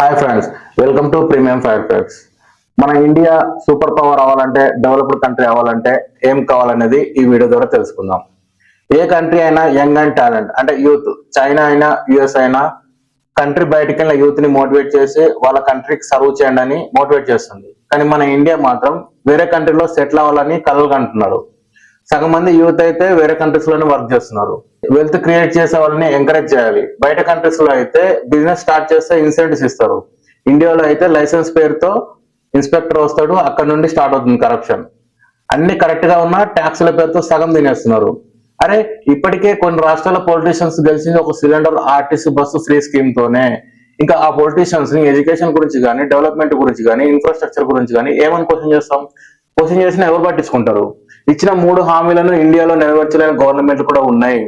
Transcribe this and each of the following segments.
Hi friends, welcome to premium fire facts. మన India super power అవ్వాలంటే, developed country అవ్వాలంటే ఏం కావాలనేది ఈ వీడియో ద్వారా తెలుసుకుందాం. ఏ కంట్రీ అయినా యంగ్ అండ్ టాలెంట్ అంటే యూత్, చైనా అయినా యుఎస్ అయినా కంట్రీ బయటికి వెళ్ళిన యూత్ ని మోటివేట్ చేసి వాళ్ళ కంట్రీకి సర్వ్ చేయండి అని మోటివేట్ చేస్తుంది. కానీ మన ఇండియా మాత్రం వేరే కంట్రీలో సెటిల్ అవ్వాలని కలలు కంటున్నారు. సగం మంది యూత్ అయితే వేరే కంట్రీస్ లోనే వర్క్ చేస్తున్నారు. వెల్త్ క్రియేట్ చేసే వాళ్ళని ఎంకరేజ్ చేయాలి. బయట కంట్రీస్ లో అయితే బిజినెస్ స్టార్ట్ చేస్తే ఇన్సెంటివ్స్ ఇస్తారు. ఇండియాలో అయితే లైసెన్స్ పేరుతో ఇన్స్పెక్టర్ వస్తాడు, అక్కడ నుండి స్టార్ట్ అవుతుంది కరప్షన్. అన్ని కరెక్ట్ గా ఉన్న ట్యాక్స్ల పేరుతో సగం తినేస్తున్నారు. అరే, ఇప్పటికే కొన్ని రాష్ట్రాల పొలిటీషియన్స్ గెలిచింది ఒక cylinder RTC bus free scheme తోనే. ఇంకా ఆ పొలిటీషియన్స్ ని ఎడ్యుకేషన్ గురించి కానీ, డెవలప్మెంట్ గురించి కానీ, ఇన్ఫ్రాస్ట్రక్చర్ గురించి కానీ ఏమని క్వశ్చన్ చేస్తాం? క్వశ్చన్ చేసినా ఎవరు పట్టించుకుంటారు? ఇచ్చిన 3 హామీలను ఇండియాలో నెరవేర్చలేని గవర్నమెంట్ కూడా ఉన్నాయి.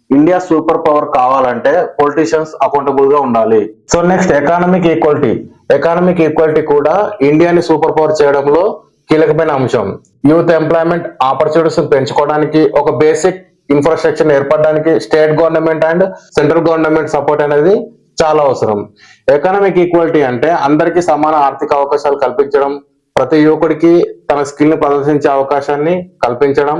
ఇండియా సూపర్ పవర్ కావాలంటే పొలిటీషియన్స్ అకౌంటబుల్ గా ఉండాలి. So next, economic equality. Economic equality కూడా ఇండియాని సూపర్ పవర్ చేయడంలో కీలకమైన అంశం. యూత్ ఎంప్లాయ్మెంట్ ఆపర్చునిటీస్ పెంచుకోవడానికి, ఒక బేసిక్ ఇన్ఫ్రాస్ట్రక్చర్ ఏర్పడడానికి state government and central government support అనేది చాలా అవసరం. ఎకనామిక్ ఈక్వాలిటీ అంటే అందరికీ సమాన ఆర్థిక అవకాశాలు కల్పించడం, ప్రతి యువకుడికి తన స్కిల్ ని ప్రదర్శించే అవకాశాన్ని కల్పించడం,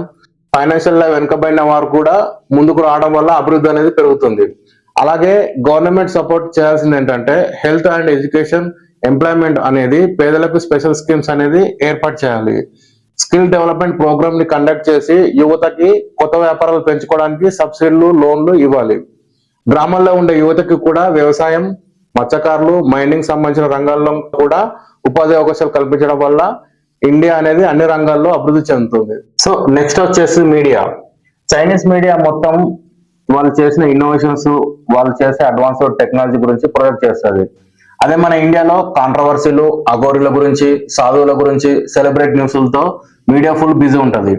ఫైనాన్షియల్ గా వెనుకబడిన వారు కూడా ముందుకు రావడం వల్ల అభివృద్ధి అనేది పెరుగుతుంది. అలాగే గవర్నమెంట్ సపోర్ట్ చేయాల్సింది ఏంటంటే హెల్త్ అండ్ ఎడ్యుకేషన్, ఎంప్లాయ్మెంట్ అనేది పేదలకు స్పెషల్ స్కీమ్స్ అనేది ఏర్పాటు చేయాలి. స్కిల్ డెవలప్మెంట్ ప్రోగ్రామ్ ని కండక్ట్ చేసి యువతకి కొత్త వ్యాపారాలు పెంచుకోవడానికి సబ్సిడీలు, లోన్లు ఇవ్వాలి. గ్రామాల్లో ఉండే యువతకి కూడా వ్యవసాయం, మత్స్యకారులు, మైనింగ్ సంబంధించిన రంగాల్లో కూడా ఉపాధి అవకాశాలు కల్పించడం వల్ల ఇండియా అనేది అన్ని రంగాల్లో అభివృద్ధి చెందుతుంది. సో నెక్స్ట్ వచ్చేసి మీడియా. చైనీస్ మీడియా మొత్తం వాళ్ళు చేసిన ఇన్నోవేషన్స్, వాళ్ళు చేసే అడ్వాన్స్డ్ టెక్నాలజీ గురించి ప్రొజెక్ట్ చేస్తుంది. అదే మన ఇండియాలో కాంట్రవర్సీలు, అఘోరీల గురించి, సాధువుల గురించి, సెలబ్రేట్ న్యూస్లతో మీడియా ఫుల్ బిజీ ఉంటుంది.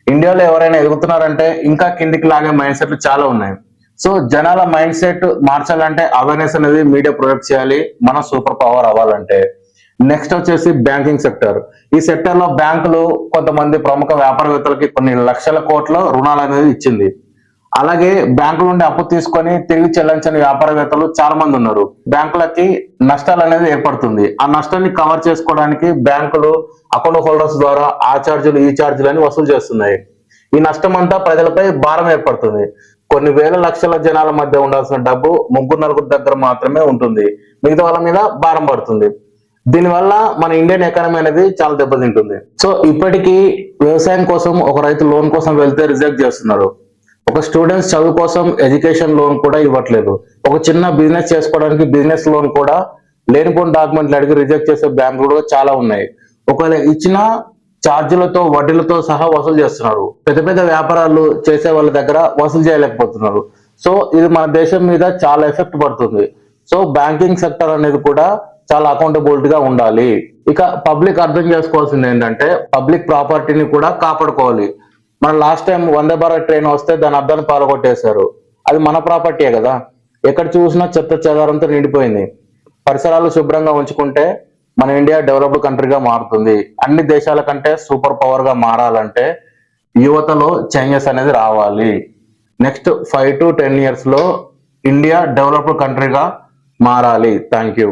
ఇండియాలో ఎవరైనా ఎదుగుతున్నారంటే ఇంకా కిందికి లాగే మైండ్ సెట్లు చాలా ఉన్నాయి. సో జనాల మైండ్ సెట్ మార్చాలంటే అవేర్నెస్ అనేది మీడియా ప్రొజెక్ట్ చేయాలి మన సూపర్ పవర్ అవ్వాలంటే. నెక్స్ట్ వచ్చేసి బ్యాంకింగ్ సెక్టర్. ఈ సెక్టర్ లో బ్యాంకులు కొంతమంది ప్రముఖ వ్యాపారవేత్తలకి కొన్ని లక్షల కోట్ల రుణాలు అనేది ఇచ్చింది. అలాగే బ్యాంకుల నుండి అప్పు తీసుకొని తిరిగి చెల్లించని వ్యాపారవేత్తలు చాలా మంది ఉన్నారు. బ్యాంకులకి నష్టాలు అనేది ఏర్పడుతుంది. ఆ నష్టాన్ని కవర్ చేసుకోవడానికి బ్యాంకులు అకౌంట్ హోల్డర్స్ ద్వారా ఆ ఛార్జీలు, ఈ ఛార్జీలు అని వసూలు చేస్తున్నాయి. ఈ నష్టం అంతా ప్రజలపై భారం ఏర్పడుతుంది. కొన్ని వేల లక్షల జనాల మధ్య ఉండాల్సిన డబ్బు 3-4 దగ్గర మాత్రమే ఉంటుంది. మిగతా వాళ్ళ మీద భారం పడుతుంది. దీనివల్ల మన ఇండియన్ ఎకానమీ అనేది చాలా దెబ్బతింటుంది. సో ఇప్పటికీ వ్యవసాయం కోసం ఒక రైతు లోన్ కోసం వెళ్తే రిజెక్ట్ చేస్తున్నారు. ఒక స్టూడెంట్స్ చదువు కోసం ఎడ్యుకేషన్ లోన్ కూడా ఇవ్వట్లేదు. ఒక చిన్న బిజినెస్ చేసుకోవడానికి బిజినెస్ లోన్ కూడా లేనిపోయిన డాక్యుమెంట్లు అడిగి రిజెక్ట్ చేసే బ్యాంకులు కూడా చాలా ఉన్నాయి. ఒకవేళ ఇచ్చిన ఛార్జీలతో, వడ్డీలతో సహా వసూలు చేస్తున్నారు. పెద్ద పెద్ద వ్యాపారాలు చేసే వాళ్ళ దగ్గర వసూలు చేయలేకపోతున్నారు. సో ఇది మన దేశం మీద చాలా ఎఫెక్ట్ పడుతుంది. సో బ్యాంకింగ్ సెక్టర్ అనేది కూడా చాలా అకౌంటబిలిటీగా ఉండాలి. ఇక పబ్లిక్ అర్థం చేసుకోవాల్సింది ఏంటంటే పబ్లిక్ ప్రాపర్టీని కూడా కాపాడుకోవాలి. మన last time Vande Bharat train వస్తే దాని అద్దాన్ని పాల్గొట్టేశారు. అది మన ప్రాపర్టీయే కదా. ఎక్కడ చూసినా చెత్త చెదారంతో నిండిపోయింది. పరిసరాలు శుభ్రంగా ఉంచుకుంటే మన ఇండియా డెవలప్డ్ కంట్రీగా మారుతుంది. అన్ని దేశాల కంటే సూపర్ పవర్ గా మారాలంటే యువతలో చేంజెస్ అనేది రావాలి. నెక్స్ట్ 5 to 10 years లో ఇండియా డెవలప్డ్ కంట్రీగా మారాలి. Thank you.